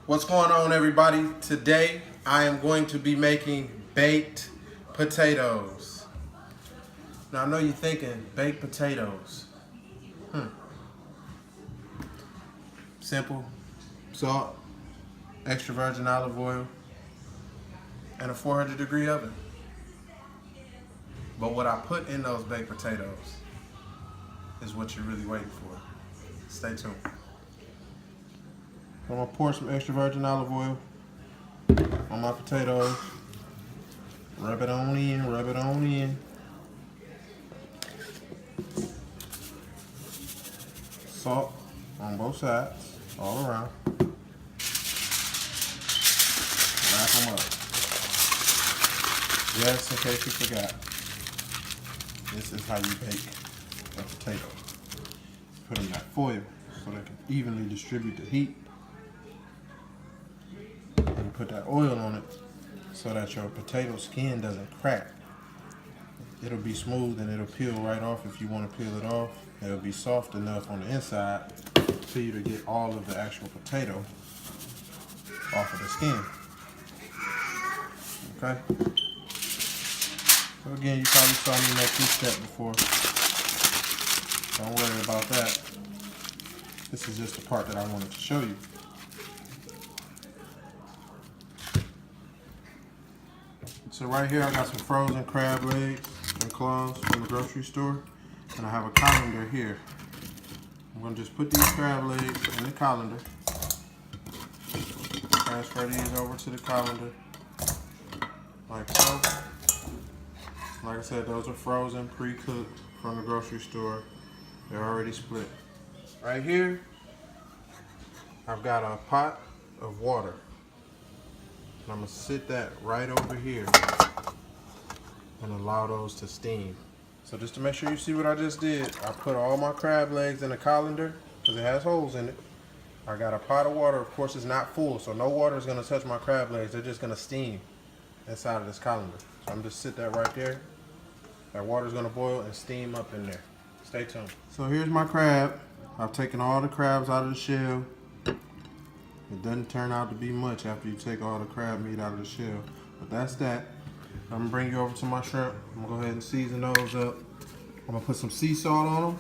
What's going on, everybody? Today I am going to be making baked potatoes. Now I know you're thinking, baked potatoes. Simple: salt, extra virgin olive oil, and a 400-degree oven. But what I put in those baked potatoes is what you're really waiting for. Stay tuned. I'm gonna pour some extra virgin olive oil on my potatoes. Rub it on in, rub it on in. Salt on both sides, all around. Wrap them up. Just in case you forgot, this is how you bake a potato. Put them in that foil so they can evenly distribute the heat. And put that oil on it so that your potato skin doesn't crack. It'll be smooth and it'll peel right off if you want to peel it off. It'll be soft enough on the inside for you to get all of the actual potato off of the skin. Okay? So again, you probably saw me make this step before. Don't worry about that. This is just the part that I wanted to show you. So right here I got some frozen crab legs and claws from the grocery store. And I have a colander here. I'm going to just put these crab legs in the colander. Transfer these over to the colander. Like so. Like I said, those are frozen, pre-cooked from the grocery store. They're already split. Right here, I've got a pot of water. And I'm going to sit that right over here and allow those to steam. So just to make sure you see what I just did, I put all my crab legs in the colander because it has holes in it. I got a pot of water. Of course, it's not full, so no water is going to touch my crab legs. They're just going to steam inside of this colander. So I'm just sit that right there. That water is going to boil and steam up in there. Stay tuned. So here's my crab. I've taken all the crabs out of the shell. It doesn't turn out to be much after you take all the crab meat out of the shell. But that's that. I'm going to bring you over to my shrimp. I'm going to go ahead and season those up. I'm going to put some sea salt on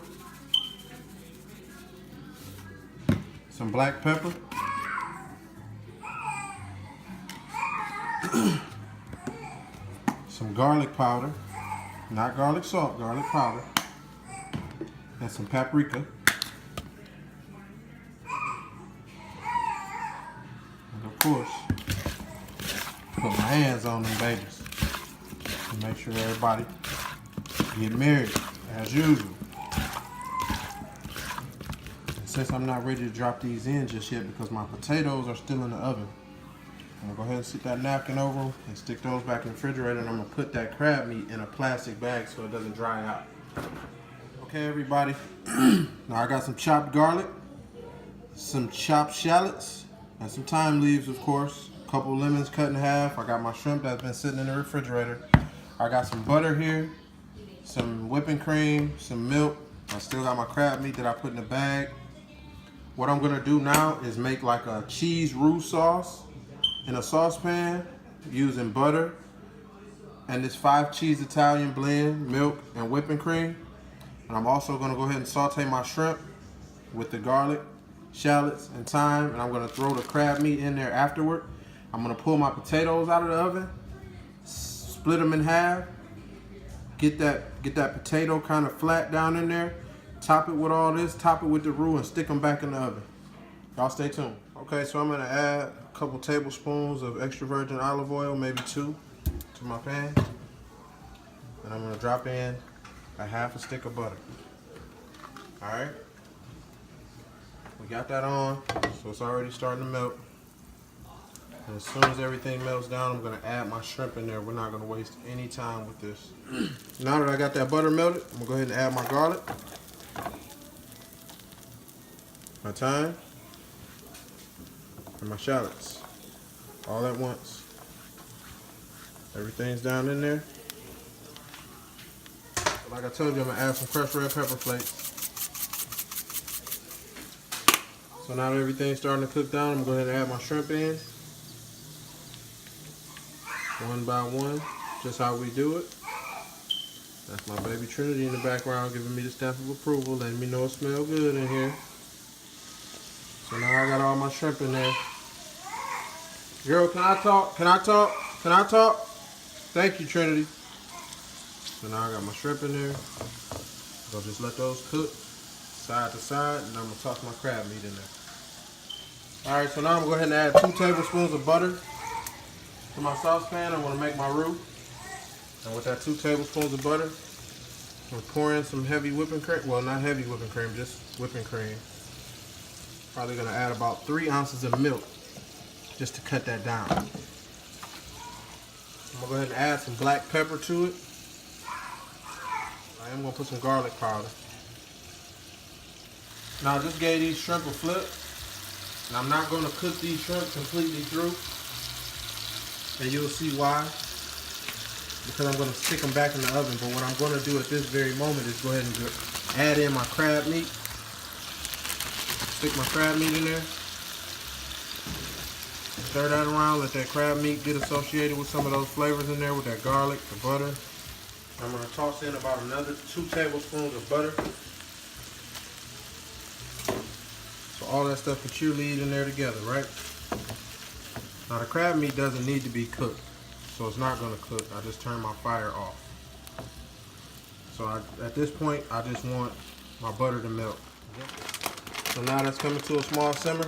them. Some black pepper. Some garlic powder. Not garlic salt, garlic powder. And some paprika. And of course, put my hands on them babies. And make sure everybody get married as usual. And since I'm not ready to drop these in just yet because my potatoes are still in the oven, I'm gonna go ahead and sit that napkin over them and stick those back in the refrigerator, and I'm gonna put that crab meat in a plastic bag so it doesn't dry out. Okay, everybody. Now I got some chopped garlic, some chopped shallots, and some thyme leaves, of course. A couple lemons cut in half. I got my shrimp that's been sitting in the refrigerator. I got some butter here, some whipping cream, some milk. I still got my crab meat that I put in the bag. What I'm gonna do now is make like a cheese roux sauce in a saucepan using butter and this 5-cheese Italian blend, milk and whipping cream. And I'm also gonna go ahead and saute my shrimp with the garlic, shallots, and thyme, and I'm gonna throw the crab meat in there afterward. I'm gonna pull my potatoes out of the oven, split them in half, get that potato kind of flat down in there, top it with all this, top it with the roux, and stick them back in the oven. Y'all stay tuned. Okay, so I'm gonna add a couple tablespoons of extra virgin olive oil, maybe 2, to my pan. And I'm gonna drop in a half a stick of butter. All right, we got that on, so it's already starting to melt. And as soon as everything melts down, I'm gonna add my shrimp in there. We're not gonna waste any time with this. Now that I got that butter melted, I'm gonna go ahead and add my garlic, my thyme, and my shallots, all at once. Everything's down in there. Like I told you, I'm gonna add some crushed red pepper flakes. So now that everything's starting to cook down, I'm going to go ahead and add my shrimp in. One by one, just how we do it. That's my baby Trinity in the background giving me the stamp of approval, letting me know it smells good in here. So now I got all my shrimp in there. Girl, can I talk? Can I talk? Can I talk? Thank you, Trinity. So now I got my shrimp in there. So just let those cook side to side, and I'm gonna toss my crab meat in there. All right, so now I'm gonna go ahead and add 2 tablespoons of butter to my saucepan. I'm gonna make my roux. And with that 2 tablespoons of butter, I'm gonna pour in some heavy whipping cream. Well, not heavy whipping cream, just whipping cream. Probably gonna add about 3 ounces of milk just to cut that down. I'm gonna go ahead and add some black pepper to it. I am gonna put some garlic powder. Now I just gave these shrimp a flip, and I'm not gonna cook these shrimp completely through, and you'll see why. Because I'm gonna stick them back in the oven. But what I'm gonna do at this very moment is go ahead and add in my crab meat. Stick my crab meat in there. Stir that around, let that crab meat get associated with some of those flavors in there, with that garlic, the butter. I'm gonna toss in about another 2 tablespoons of butter. So all that stuff can cheerlead in there together, right? Now the crab meat doesn't need to be cooked, so it's not gonna cook. I just turn my fire off. So at this point, I just want my butter to melt. So now that's coming to a small simmer.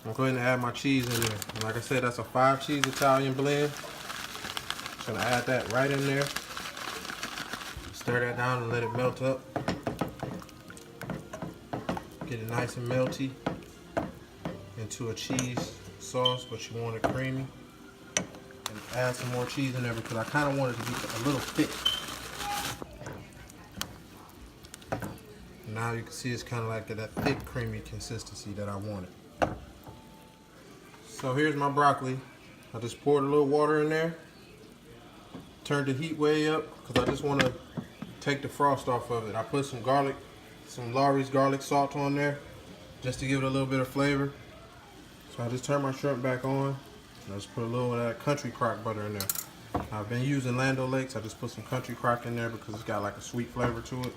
I'm going to add my cheese in there. And like I said, that's a 5 cheese Italian blend. Just gonna add that right in there. Stir that down and let it melt up. Get it nice and melty into a cheese sauce, but you want it creamy. And add some more cheese in there because I kind of want it to be a little thick. And now you can see it's kind of like that thick, creamy consistency that I wanted. So here's my broccoli. I just poured a little water in there. Turned the heat way up because I just want to take the frost off of it. I put some garlic, some Lawry's garlic salt on there just to give it a little bit of flavor. So I just turned my shrimp back on. I just put a little of that country crock butter in there. I've been using Land O'Lakes. I just put some country crock in there because it's got like a sweet flavor to it.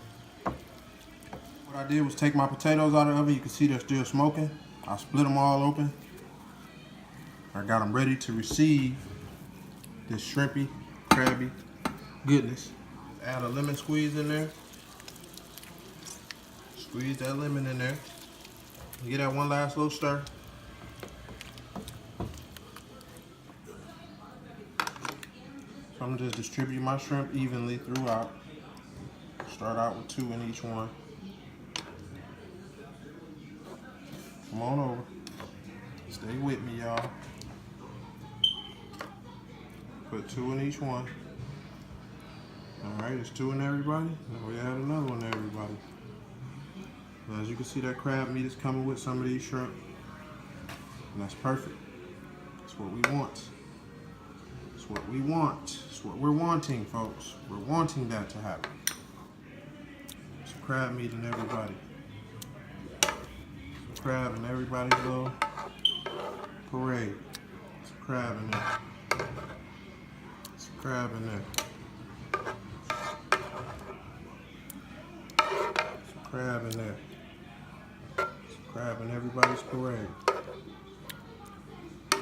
What I did was take my potatoes out of the oven. You can see they're still smoking. I split them all open. I got them ready to receive this shrimpy, crabby goodness. Add a lemon squeeze in there. Squeeze that lemon in there. Get that one last little stir. So I'm gonna just distribute my shrimp evenly throughout. Start out with 2 in each one. Come on over. Stay with me, y'all. Put 2 in each one. Alright, it's 2 in everybody. Now we add another one to everybody. Now, as you can see, that crab meat is coming with some of these shrimp. And that's perfect. That's what we want. That's what we want. That's what we're wanting, folks. We're wanting that to happen. Some crab meat in everybody. Some crab in everybody's little parade. Some crab in there. Some crab in there. Some crab in there. Some crab in everybody's parade.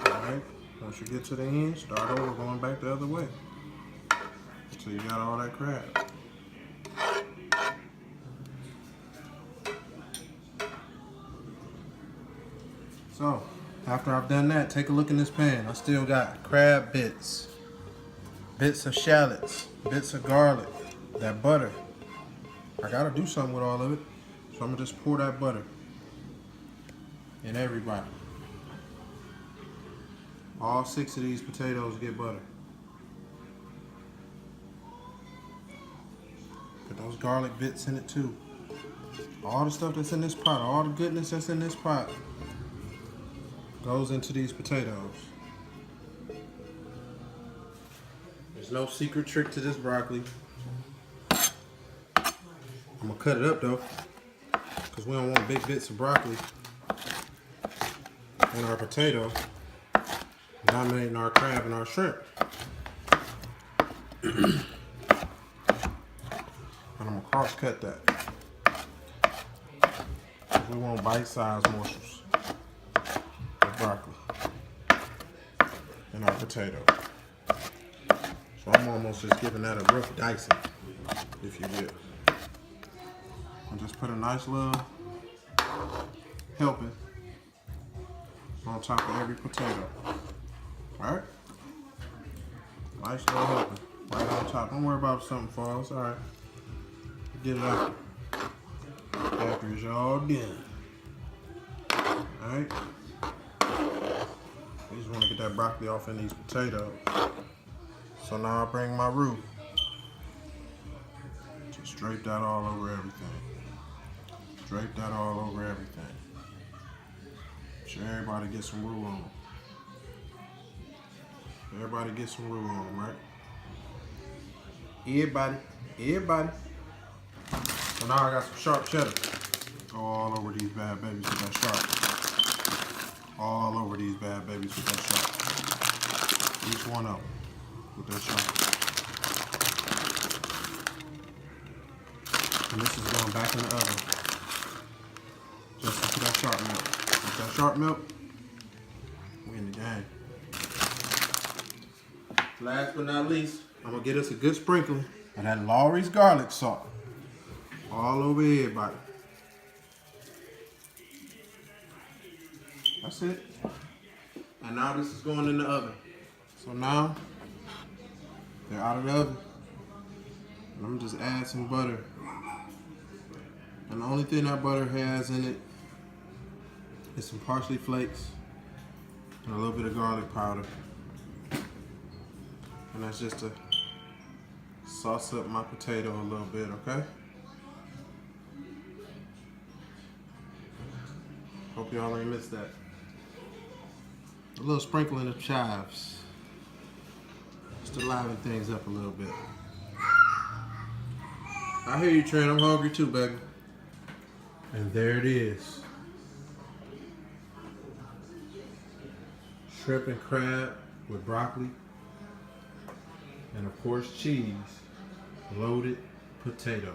Alright, once you get to the end, start over going back the other way. Until you got all that crab. So, after I've done that, take a look in this pan. I still got crab bits, bits of shallots, bits of garlic, that butter. I gotta do something with all of it. So I'm gonna just pour that butter in everybody. All 6 of these potatoes get butter. Put those garlic bits in it too. All the stuff that's in this pot, all the goodness that's in this pot goes into these potatoes. There's no secret trick to this broccoli. I'm gonna cut it up though, because we don't want big bits of broccoli and our potato, dominating our crab and our shrimp. And I'm gonna cross cut that. We want bite-sized morsels of broccoli and our potato. So I'm almost just giving that a rough dicing, if you will. And just put a nice little helping on top of every potato. Alright? Nice little helping right on top. Don't worry about if something falls. Alright. Get it out after it's all done. Alright? I just want to get that broccoli off in these potatoes. So now I bring my roux. Just drape that all over everything. Drape that all over everything. Make sure everybody gets some roux on. Everybody gets some roux on, right? Everybody. So now I got some sharp cheddar. Go all over these bad babies with that sharp. All over these bad babies with that sharp. Each one of them with that sharp. And this is going back in the oven. Just to that sharp milk. With that sharp milk, we in the game. Last but not least, I'm gonna get us a good sprinkling of that Lawrys garlic salt. All over everybody. That's it. And now this is going in the oven. So now, they're out of the oven. And I'm just add some butter. And the only thing that butter has in it is some parsley flakes and a little bit of garlic powder. And that's just to sauce up my potato a little bit, okay? Hope y'all ain't missed that. A little sprinkling of chives. Just to liven things up a little bit. I hear you, Trent. I'm hungry too, baby. And there it is. Shrimp and crab with broccoli. And of course, cheese. Loaded potato.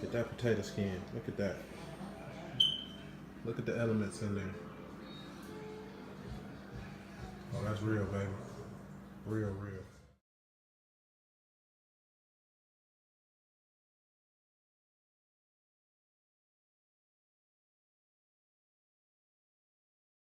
Get that potato skin. Look at that. Look at the elements in there. Oh, that's real, baby. Real, real.